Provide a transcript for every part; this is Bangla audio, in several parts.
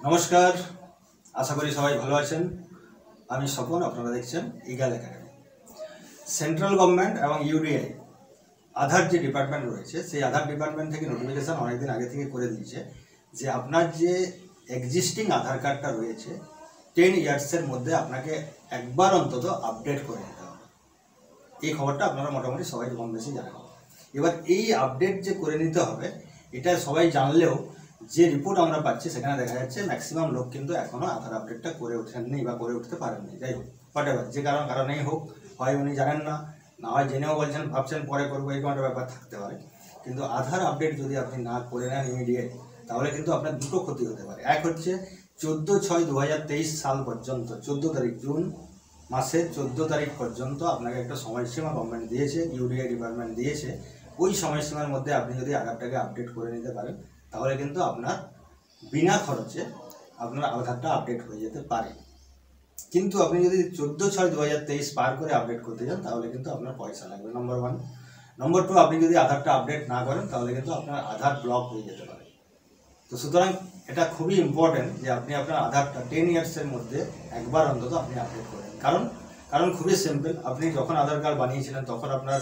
নমস্কার, আশা করি সবাই ভালো আছেন। আমি স্বপন, আপনারা দেখছেন ইগাল একাডেমি। সেন্ট্রাল গভর্নমেন্ট এবং ইউডিআই আধার যে ডিপার্টমেন্ট রয়েছে, সেই আধার ডিপার্টমেন্ট থেকে নোটিফিকেশান অনেকদিন আগে থেকে করে দিয়েছে যে আপনার যে এক্সিস্টিং আধার কার্ডটা রয়েছে 10 ইয়ার্সের মধ্যে আপনাকে একবার অন্তত আপডেট করে নিতে হবে। এই খবরটা আপনারা মোটামুটি সবাই কম বেশি জানেন। এবার এই আপডেট যে করে নিতে হবে, এটা সবাই জানলেও যে রিপোর্ট আমরা পাচ্ছি সেখানে দেখা যাচ্ছে ম্যাক্সিমাম লোক কিন্তু এখনও আধার আপডেটটা করে ওঠেননি বা করে উঠতে পারেননি। যাই হোক, হোয়াটএভার যে কারণেই হোক, হয় উনি জানেন না, না হয় জেনেও বলছেন, ভাবছেন পরে করবো, এরকম একটা ব্যাপার থাকতে পারে। কিন্তু আধার আপডেট যদি আপনি না করে নেন ইমিডিয়েট, তাহলে কিন্তু আপনার দুটো ক্ষতি হতে পারে। এক হচ্ছে 14/6/2023 সাল পর্যন্ত, 14 তারিখ জুন মাসের 14 তারিখ পর্যন্ত আপনাকে একটা সময়সীমা গভর্নমেন্ট দিয়েছে, ইউডিআই ডিপার্টমেন্ট দিয়েছে। ওই সময়সীমার মধ্যে আপনি যদি আধারটাকে আপডেট করে নিতে পারেন, তাহলে কিন্তু আপনার বিনা খরচে আপনার আধারটা আপডেট হয়ে যেতে পারে। কিন্তু আপনি যদি 14/6/2023 পার করে আপডেট করতে চান, তাহলে কিন্তু আপনার পয়সা লাগবে, নম্বর 1। নম্বর 2, আপনি যদি আধারটা আপডেট না করেন, তাহলে কিন্তু আপনার আধার ব্লক হয়ে যেতে পারে। তো সুতরাং এটা খুবই ইম্পর্টেন্ট যে আপনি আপনার আধারটা 10 ইয়ার্সের মধ্যে একবার অন্তত আপনি আপডেট করেন। কারণ খুবই সিম্পল। আপনি যখন আধার কার্ড বানিয়েছিলেন তখন আপনার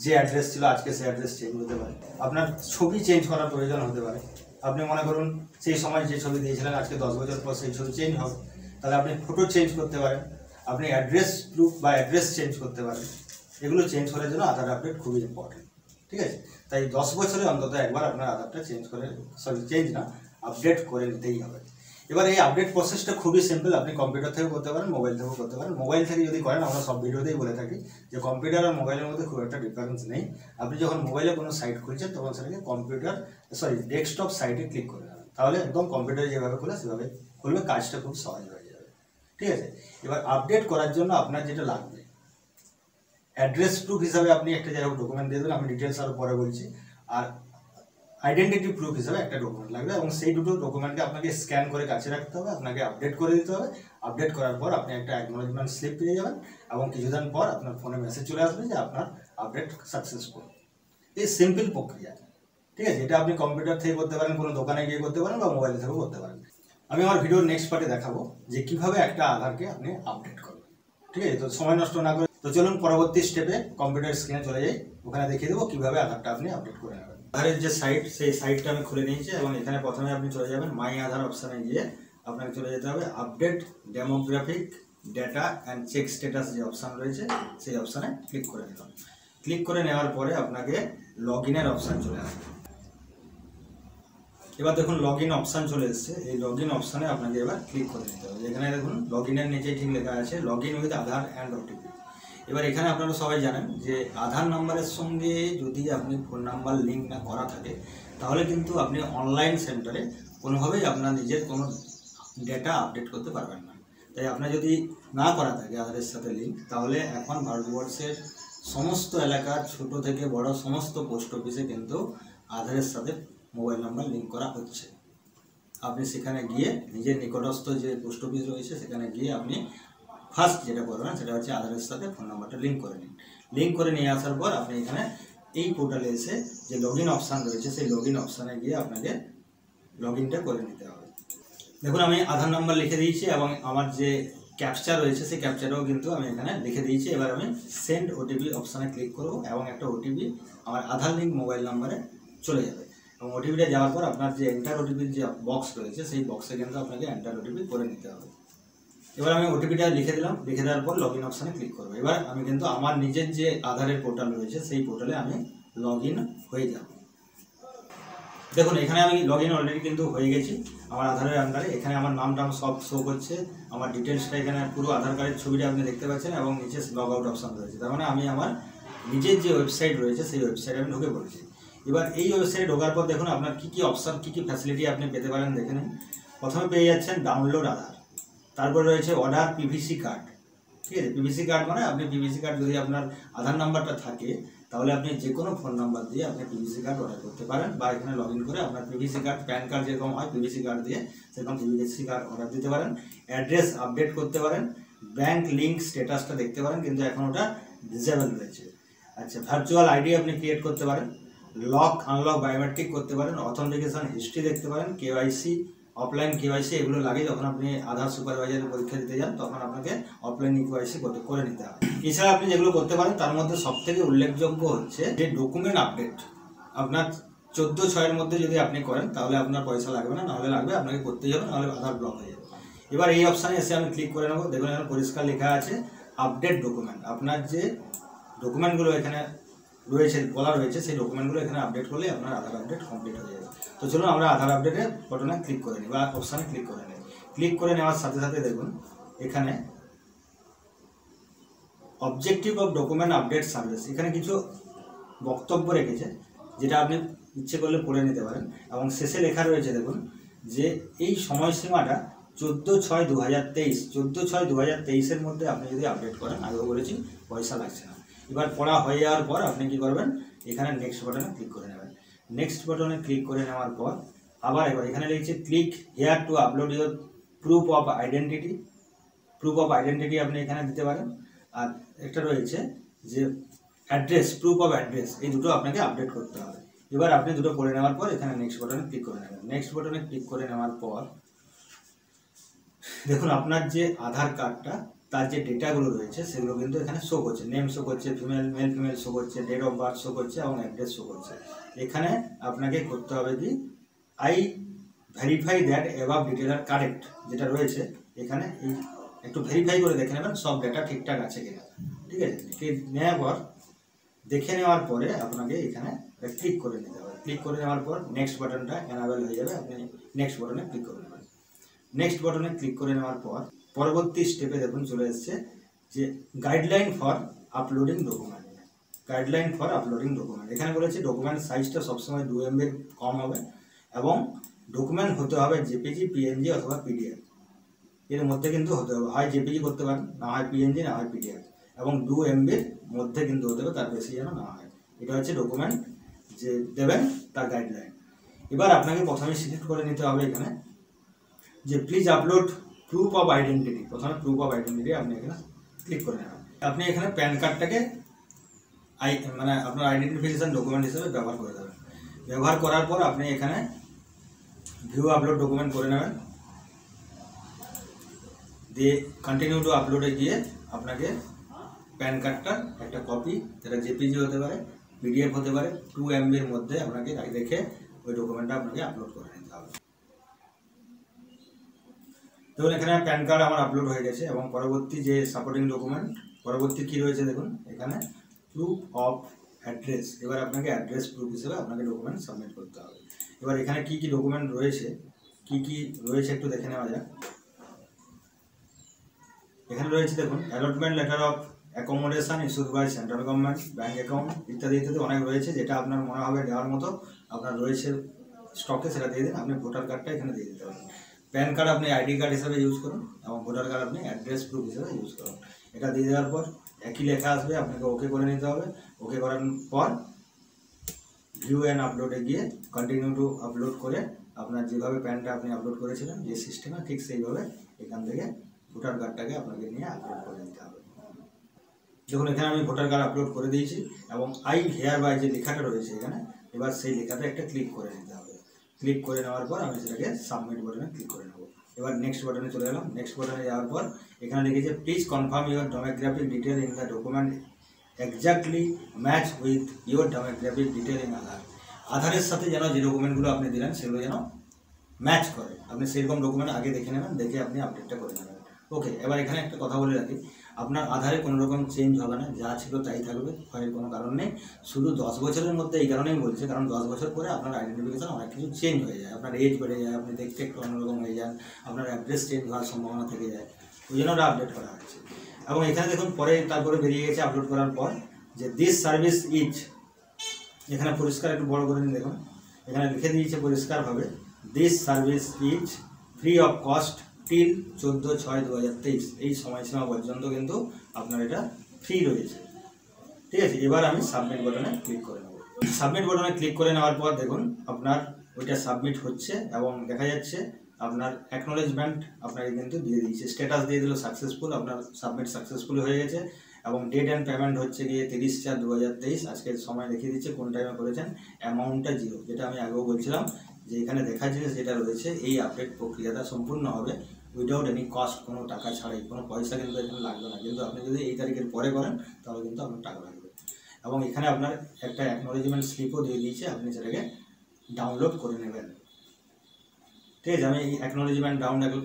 যে অ্যাড্রেস ছিল, আজকে সেই অ্যাড্রেস চেঞ্জ হতে পারে। আপনার ছবি চেঞ্জ করার প্রয়োজন হতে পারে। আপনি মনে করুন সেই সময় যে ছবি দিয়েছিলেন, আজকে 10 বছর পর সেই ছবি চেঞ্জ হবে, তাহলে আপনি ফটো চেঞ্জ করতে পারেন, আপনি অ্যাড্রেস প্রুফ বা অ্যাড্রেস চেঞ্জ করতে পারেন। এগুলো চেঞ্জ করার জন্য আধার আপডেট খুবই ইম্পর্টেন্ট, ঠিক আছে? তাই 10 বছরে অন্তত একবার আপনার আধারটা আপডেট করে নিতেই হবে। এবার এই আপডেট প্রসেসটা খুবই সিম্পল। আপনি কম্পিউটার থেকেও করতে পারেন, মোবাইল থেকেও করতে পারেন। মোবাইল থেকে যদি করেন, আমরা সব ভিডিওতেই বলে থাকি যে কম্পিউটার আর মোবাইলের মধ্যে খুব একটা ডিফারেন্স নেই। আপনি যখন মোবাইলে কোনো সাইট খুলছেন, তখন সেটাকে ডেস্কটপ সাইটে ক্লিক করে নেবেন, তাহলে একদম কম্পিউটারে যেভাবে খুলে সেভাবে খুলবে, কাজটা খুব সহজ হয়ে যাবে, ঠিক আছে? এবার আপডেট করার জন্য আপনার যেটা লাগবে, অ্যাড্রেস প্রুফ হিসাবে আপনি একটা যাই হোক ডকুমেন্ট দিয়ে দেবেন, আমি ডিটেলস আরও পরে বলছি। আর আইডেন্টিটি প্রুফ হিসাবে একটা ডকুমেন্ট লাগবে, এবং সেই দুটো ডকুমেন্টকে আপনাকে স্ক্যান করে কাছে রাখতে হবে, আপনাকে আপডেট করে দিতে হবে। আপডেট করার পর আপনি একটা অ্যাকনোলেজমেন্ট স্লিপ পেয়ে যাবেন, এবং কিছুদিন পর আপনার ফোনে মেসেজ চলে আসবে যে আপনার আপডেট সাকসেসফুল। এই সিম্পল প্রক্রিয়া, ঠিক আছে? এটা আপনি কম্পিউটার থেকে করতে পারেন, কোনো দোকানে গিয়ে করতে পারেন, বা মোবাইল থেকেও করতে পারেন। আমি আমার ভিডিওর নেক্সট পার্টে দেখাবো যে কিভাবে একটা আধারকে আপনি আপডেট করবেন, ঠিক আছে? তো সময় নষ্ট না করে তো চলুন পরবর্তী স্টেপে কম্পিউটার স্ক্রিনে চলে যাই, ওখানে দেখিয়ে দেবো কিভাবে আধারটা আপনি আপডেট করে নেবেন। আধারের যে সাইট, সেই সাইটটা আমি খুলে নিয়েছি, এবং এখানে প্রথমে আপনি চলে যাবেন মাই আধার অপশানে গিয়ে আপনাকে চলে যেতে হবে update demographic data and check status যে অপশান রয়েছে, সেই অপশানে ক্লিক করে নিলাম। ক্লিক করে নেওয়ার পরে আপনাকে লগ ইনের অপশান চলে আসবে। এবার দেখুন লগ ইন অপশান চলে এসছে। এই লগ ইন অপশানে আপনাকে এবার ক্লিক করে দিতে হবে। এখানে দেখুন লগ ইনের নিচে ঠিক লেখা আছে log in with Aadhaar and OTP. এবার এখানে আপনারা সবাই জানেন যে আধার নাম্বারের সঙ্গে যদি আপনি ফোন নাম্বার লিঙ্ক না করা থাকে, তাহলে কিন্তু আপনি অনলাইন সেন্টারে কোনোভাবেই আপনার নিজের কোনো ডেটা আপডেট করতে পারবেন না। তাই আপনার যদি না করা থাকে আধারের সাথে লিঙ্ক, তাহলে এখন ভারতবর্ষের সমস্ত এলাকার ছোট থেকে বড় সমস্ত পোস্ট অফিসে কিন্তু আধারের সাথে মোবাইল নাম্বার লিঙ্ক করা হচ্ছে। আপনি সেখানে গিয়ে নিজের নিকটস্থ যে পোস্ট অফিস রয়েছে সেখানে গিয়ে আপনি ফার্স্ট যেটা করবেন সেটা হচ্ছে আধারের সাথে ফোন নাম্বারটা লিঙ্ক করে নিন। লিঙ্ক করে নিয়ে আসার পর আপনি এখানে এই পোর্টালে এসে যে লগ ইন অপশান রয়েছে, সেই লগ ইন অপশানে গিয়ে আপনাকে লগ ইনটা করে নিতে হবে। দেখুন আমি আধার নাম্বার লিখে দিয়েছি, এবং আমার যে ক্যাপচা রয়েছে সেই ক্যাপচাটাও কিন্তু আমি এখানে লিখে দিয়েছি। এবার আমি সেন্ড ওটিপি অপশানে ক্লিক করব, এবং একটা ওটিপি আমার আধার লিঙ্ক মোবাইল নাম্বারে চলে যাবে। এবং ওটিপিটা যাওয়ার পর আপনার যে এন্টার ওটিপির যে বক্স রয়েছে, সেই বক্সে কিন্তু আপনাকে এন্টার ওটিপি করে নিতে হবে। এবার আমি ওটিপিটা লিখে দিলাম, লিখে দেওয়ার পর লগ ইন অপশানে ক্লিক করবো। এবার আমি কিন্তু আমার নিজের যে আধারের পোর্টাল রয়েছে সেই পোর্টালে আমি লগ ইন হয়ে যাব। দেখুন এখানে আমি লগ ইন অলরেডি কিন্তু হয়ে গেছি আমার আধারের আন্ডারে। এখানে আমার নামটা সব শো করছে, আমার ডিটেলসটা এখানে পুরো আধার কার্ডের ছবিটা আপনি দেখতে পাচ্ছেন, এবং নিচে লগ আউট অপশান রয়েছে। তার মানে আমি আমার নিজের যে ওয়েবসাইট রয়েছে সেই ওয়েবসাইটে আমি ঢুকে পড়েছি। এবার এই ওয়েবসাইটে ঢোকার পর দেখুন আপনার কী কী অপশান, কী কী ফ্যাসিলিটি আপনি পেতে পারেন দেখে নিন। প্রথমে পেয়ে যাচ্ছেন ডাউনলোড আধার, তারপর রয়েছে অর্ডার পিভিসি কার্ড, ঠিক আছে? পিভিসি কার্ড মানে আপনি পিভিসি কার্ড যদি আপনার আধার নাম্বারটা থাকে, তাহলে আপনি যে কোনো ফোন নাম্বার দিয়ে আপনি পিভিসি কার্ড অর্ডার করতে পারেন, বা এখানে লগ ইন করে আপনার পিভিসি কার্ড, প্যান কার্ড যেরকম হয় পিভিসি কার্ড দিয়ে সেরকম পিভিসি কার্ড অর্ডার দিতে পারেন। অ্যাড্রেস আপডেট করতে পারেন, ব্যাঙ্ক লিঙ্ক স্ট্যাটাসটা দেখতে পারেন, কিন্তু এখন ওটা ডিসেবল রয়েছে। আচ্ছা, ভার্চুয়াল আইডি আপনি ক্রিয়েট করতে পারেন, লক আনলক বায়োমেট্রিক করতে পারেন, অথেন্টিকেশন হিস্ট্রি দেখতে পারেন, কেওয়াইসি অফলাইন কেওয়াইসি এগুলো লাগে যখন আপনি আধার সুপারভাইজারের পরীক্ষা দিতে যান, তখন আপনাকে অফলাইন কেওয়াইসি করে নিতে হবে। এছাড়া আপনি যেগুলো করতে পারেন তার মধ্যে সবথেকে উল্লেখযোগ্য হচ্ছে যে ডকুমেন্ট আপডেট। আপনার 14/6 মধ্যে যদি আপনি করেন তাহলে আপনার পয়সা লাগবে না, নাহলে লাগবে, আপনাকে করতেই হবে, নাহলে আধার ব্লক হয়ে যাবে। এবার এই অপশানে এসে আমি ক্লিক করে নেবো। দেখুন এখানে পরিষ্কার লেখা আছে আপডেট ডকুমেন্ট। আপনার যে ডকুমেন্টগুলো এখানে রয়েছে, বলা রয়েছে, সেই ডকুমেন্টগুলো এখানে আপডেট করলে আপনার আধার আপডেট কমপ্লিট হয়ে যাবে। তো চলুন আমরা আধার আপডেটের বটনে ক্লিক করে নিই বা অপশানে ক্লিক করে নিই। ক্লিক করে নেওয়ার সাথে সাথে দেখুন এখানে objective of document update service, এখানে কিছু বক্তব্য রেখেছে যেটা আপনি ইচ্ছে করলে পড়ে নিতে পারেন। এবং শেষে লেখা রয়েছে দেখুন যে এই সময়সীমাটা 14/6/2023, 14/6/2023 মধ্যে আপনি যদি আপডেট করেন, আগেও বলেছি পয়সা লাগছে না। এবার পড়া হয়ে যাওয়ার পর আপনি কি করবেন, এখানে নেক্সট বাটনে ক্লিক করে নেবেন। নেক্সট বাটনে ক্লিক করে নেওয়ার পর আবার এখানে লিখছে click here two upload your proof of identity. Proof of identity আপনি এখানে দিতে পারেন। আর একটা রয়েছে যে অ্যাড্রেস, প্রুফ অফ অ্যাড্রেস, এই দুটো আপনাকে আপডেট করতে হবে। এবার আপনি দুটো করে নেওয়ার পর এখানে নেক্সট বাটনে ক্লিক করে নেবেন। নেক্সট বাটনে ক্লিক করে নেওয়ার পর দেখুন আপনার যে আধার কার্ডটা তার যে ডেটাগুলো রয়েছে সেগুলো কিন্তু এখানে শো করছে। নেম শো করছে, মেল ফিমেল শো করছে, ডেট অফ বার্থ শো করছে এবং অ্যাড্রেস শো করছে। এখানে আপনাকে করতে হবে কি, I verify that above detail are correct, যেটা রয়েছে এখানে এই একটু ভেরিফাই করে দেখে নেবেন সব ডেটা ঠিকঠাক আছে কিনা। ঠিক আছে, দেখে নেওয়ার পরে আপনাকে এখানে ক্লিক করে নিতে হবে। ক্লিক করে নেওয়ার পর নেক্সট বাটনটা এনাবেল হয়ে যাবে। আপনি নেক্সট বাটনে ক্লিক করে নেবেন। নেক্সট বাটনে ক্লিক করে নেওয়ার পর পরবর্তী স্টেপে দেখুন চলে এসছে যে guideline for uploading document. Guideline for uploading document, এখানে বলেছে ডকুমেন্ট সাইজটা সবসময় 2 MB কম হবে এবং ডকুমেন্ট হতে হবে জেপিজি, পিএনজি অথবা পিডিএফ, এর মধ্যে কিন্তু হতে হবে। হয় জেপিজি করতে পারেন, না হয় পিএনজি, না হয় পিডিএফ, এবং 2 MB মধ্যে কিন্তু হতে হবে, তার বেশি যেন না হয়। এটা হচ্ছে ডকুমেন্ট যে দেবেন তার গাইডলাইন। এবার আপনাকে প্রথমে সিলেক্ট করে নিতে হবে এখানে যে please upload proof of identity. প্রথমে প্রুফ অফ আইডেন্টিটি আপনি এখানে ক্লিক করে নেবেন। আপনি এখানে প্যান কার্ডটাকে মানে আপনার আইডেন্টিফিকেশন ডকুমেন্ট হিসেবে ব্যবহার করে দেবেন। ব্যবহার করার পর আপনি এখানে ভিউ আপলোড ডকুমেন্ট করে নেবেন, দিয়ে কন্টিনিউ টু আপলোডে গিয়ে আপনাকে প্যান কার্ডটার একটা কপি, যেটা জেপিজি হতে পারে, পিডিএফ হতে পারে, 2 MBর মধ্যে আপনাকে রেখে ওই ডকুমেন্টটা আপনাকে আপলোড করে নিতে হবে। দেখুন এখানে প্যান কার্ড আমার আপলোড হয়ে গেছে এবং পরবর্তী যে সাপোর্টিং ডকুমেন্ট, পরবর্তী কী রয়েছে দেখুন এখানে প্রুফ অফ অ্যাড্রেস। এবার আপনাকে অ্যাড্রেস প্রুফ হিসেবে আপনাকে ডকুমেন্ট সাবমিট করতে হবে। এবার এখানে কি কি ডকুমেন্ট রয়েছে, কি রয়েছে একটু দেখে নেওয়া যাক। এখানে রয়েছে দেখুন allotment letter of accommodation issued by central government, bank account ইত্যাদি ইত্যাদি অনেক রয়েছে। যেটা আপনার মনে হবে দেওয়ার মতো আপনার রয়েছে স্টকে, সেটা দিয়ে দিন। আপনি ভোটার কার্ডটা এখানে দিয়ে দিতে পারেন। প্যান কার্ড আপনি আইডি কার্ড হিসেবে ইউজ করুন এবং ভোটার কার্ড আপনি অ্যাড্রেস প্রুফ হিসেবে ইউজ করুন। এটা দিয়ে দেওয়ার পর একই লেখা আসবে, আপনাকে ওকে করে নিতে হবে। ওকে করার পর ভিউ অ্যান্ড আপলোডে গিয়ে কন্টিনিউ টু আপলোড করে আপনার যেভাবে প্যানটা আপনি আপলোড করেছিলেন যে সিস্টেমে, ঠিক সেইভাবে এখান থেকে ভোটার কার্ডটাকে আপনাকে নিয়ে আপলোড করে দিতে হবে। দেখুন এখানে আমি ভোটার কার্ড আপলোড করে দিয়েছি এবং আই হেয়ার বাই যে লেখাটা রয়েছে এখানে, এবার সেই লেখাটা একটা ক্লিক করে নিতে হবে। ক্লিক করে নেওয়ার পর আমি সেটাকে সাবমিট বাটনে ক্লিক করে নেব। এবার নেক্সট বাটনে চলে গেলাম। নেক্সট বাটনে যাওয়ার পর এখানে লিখেছে please confirm your demographic detail in the document exactly match with your demographic detail in Aadhaar. আধারের সাথে যেন যে ডকুমেন্টগুলো আপনি দিলেন সেগুলো যেন ম্যাচ করে, আপনি সেরকম ডকুমেন্ট আগে দেখে নেবেন, দেখে আপনি আপডেটটা করে নেবেন। ওকে, এবার এখানে একটা কথা বলে রাখি, আপনার আধারে কোনো রকম চেঞ্জ হবে না, যা ছিল তাই থাকবে, ভয়ের কোনো কারণ নেই। শুধু 10 বছরের মধ্যে এই কারণেই বলছে, কারণ 10 বছর পরে আপনার আইডেন্টিফিকেশন অনেক কিছু চেঞ্জ হয়ে যায়, আপনার এজ বেড়ে যায়, আপনি দেখতে একটু অন্যরকম হয়ে যান, আপনার অ্যাড্রেস চেঞ্জ হওয়ার সম্ভাবনা থেকে যায়, ওই জন্য ওটা আপডেট করা হয়েছে। এবং এখানে দেখুন পরে তারপরে বেরিয়ে গেছে আপলোড করার পর যে দিস সার্ভিস ইজ, এখানে পরিষ্কার একটু বড় করে নিন, দেখুন এখানে লিখে দিয়েছে পরিষ্কারভাবে this service is free of cost till 14/6/2023। এই সময়সীমা পর্যন্ত কিন্তু আপনার এটা ফ্রি রয়েছে। ঠিক আছে, এবার আমি সাবমিট বাটনে ক্লিক করে নেব। সাবমিট বাটনে ক্লিক করে নেওয়ার পর দেখুন আপনার ওইটা সাবমিট হচ্ছে এবং দেখা যাচ্ছে আপনার অ্যাকনোলেজমেন্ট আপনাকে কিন্তু দিয়ে দিয়েছে, স্ট্যাটাস দিয়ে দিল সাকসেসফুল, আপনার সাবমিট সাকসেসফুল হয়ে গেছে। এবং ডেট অ্যান্ড পেমেন্ট হচ্ছে গিয়ে 30/4/2023, আজকের সময় দেখিয়ে দিচ্ছে কোন টাইমে করেছেন। অ্যামাউন্টটা 0, যেটা আমি আগেও বলছিলাম যে এখানে দেখা জিনিস যেটা রয়েছে এই আপডেট প্রক্রিয়াটা সম্পূর্ণ হবে উইদাউট এনি কস্ট, কোনো টাকা ছাড়াই, কোনো পয়সা কিন্তু এখানে লাগবে না। কিন্তু আপনি যদি এই তারিখের পরে করেন তাহলে কিন্তু আপনার টাকা লাগবে। এবং এখানে আপনার একটা অ্যাকনোলেজমেন্ট স্লিপও দিয়ে দিয়েছে, আপনি সেটাকে ডাউনলোড করে নেবেন। ঠিক আছে, আমি এই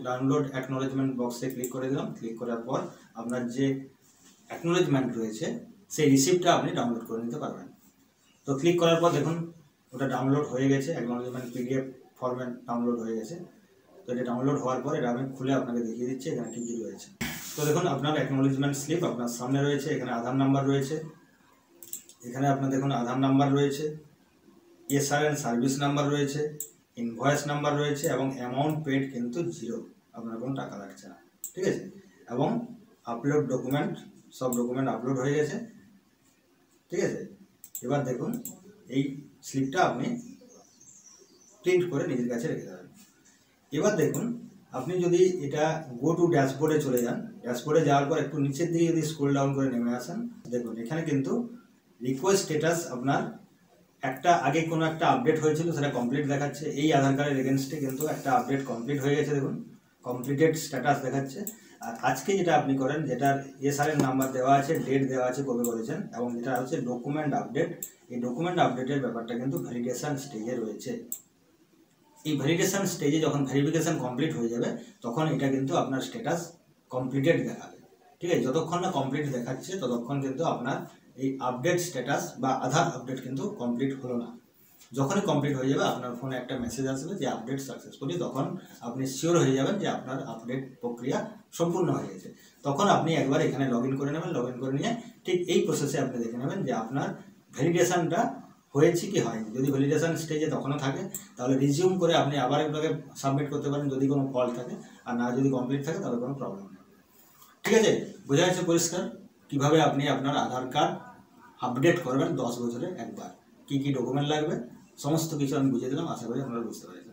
ডাউনলোড অ্যাকনোলেজমেন্ট বক্সে ক্লিক করে দিলাম। ক্লিক করার পর আপনার যে অ্যাকনোলেজমেন্ট রয়েছে সেই রিসিপ্টটা আপনি ডাউনলোড করে নিতে পারবেন। তো ক্লিক করার পর দেখুন ওটা ডাউনলোড হয়ে গেছে, অ্যাকনোলেজমেন্ট পিডিএফ ফরম্যাট ডাউনলোড হয়ে গেছে। তো এটা ডাউনলোড হওয়ার পর এটা আমি খুলে আপনাকে দেখিয়ে দিচ্ছি এখানে কী কী রয়েছে। তো দেখুন আপনার অ্যাকনোলেজমেন্ট স্লিপ আপনার সামনে রয়েছে, এখানে আধার নাম্বার রয়েছে, এখানে আপনার দেখুন আধার নাম্বার রয়েছে, এসআরএন সার্ভিস নাম্বার রয়েছে, ইনভয়েস নাম্বার রয়েছে এবং অ্যামাউন্ট পেড কিন্তু 0, আপনার কোনো টাকা লাগছে না। ঠিক আছে, এবং আপলোড ডকুমেন্ট, সব ডকুমেন্ট আপলোড হয়ে গেছে। ঠিক আছে, এবার দেখুন এই স্লিপটা আপনি প্রিন্ট করে নিজের কাছে রেখে দেবেন। এবার দেখুন আপনি যদি এটা গো টু ড্যাশবোর্ডে চলে যান, ড্যাশবোর্ডে যাওয়ার পর একটু নিচের দিকে যদি স্ক্রল ডাউন করে নেমে আসেন, দেখুন এখানে কিন্তু রিকোয়েস্ট স্ট্যাটাস আপনার একটা আগে কোনো একটা আপডেট হয়েছিল সেটা কমপ্লিট দেখাচ্ছে। এই আধার কার্ডের এগেনস্টে কিন্তু একটা আপডেট কমপ্লিট হয়ে গেছে, দেখুন কমপ্লিটেড স্ট্যাটাস দেখাচ্ছে। আর আজকে যেটা আপনি করেন, যেটার এসআরএন নাম্বার দেওয়া আছে, ডেট দেওয়া আছে কবে করেছেন, এবং যেটা হচ্ছে ডকুমেন্ট আপডেট, এই ডকুমেন্ট আপডেটের ব্যাপারটা কিন্তু ভ্যালিডেশন স্টেজে রয়েছে। এই ভ্যালিডেশন স্টেজে যখন ভেরিফিকেশন কমপ্লিট হয়ে যাবে তখন এটা কিন্তু আপনার স্ট্যাটাস কমপ্লিটেড দেখাবে। ঠিক আছে, যতক্ষণ না কমপ্লিট দেখাচ্ছে ততক্ষণ কিন্তু আপনার এই আপডেট স্ট্যাটাস বা আধার আপডেট কিন্তু কমপ্লিট হলো না। যখনই কমপ্লিট হয়ে যাবে আপনার ফোনে একটা মেসেজ আসবে যে আপডেট সাকসেসফুলি, তখন আপনি শিওর হয়ে যাবেন যে আপনার আপডেট প্রক্রিয়া সম্পূর্ণ হয়ে গেছে। তখন আপনি একবার এখানে লগ ইন করে নেবেন, লগ ইন করে নিয়ে ঠিক এই প্রসেসে আপনি দেখে নেবেন যে আপনার ভ্যালিডেশনটা হয়েছে কি হয়নি। যদি ভ্যালিডেশন স্টেজে তখনও থাকে তাহলে রিজিউম করে আপনি আবার এগুলোকে সাবমিট করতে পারেন যদি কোনো ফল্ট থাকে, আর না যদি কমপ্লিট থাকে তাহলে কোনো প্রবলেম নেই। ঠিক আছে, বোঝা যাচ্ছে পরিষ্কার কীভাবে আপনি আপনার আধার কার্ড আপডেট করবেন 10 বছরে একবার, কী কী ডকুমেন্ট লাগবে সমস্ত কিছু আমি বুঝিয়ে দিলাম। আশা করি আপনারা বুঝতে পারেন।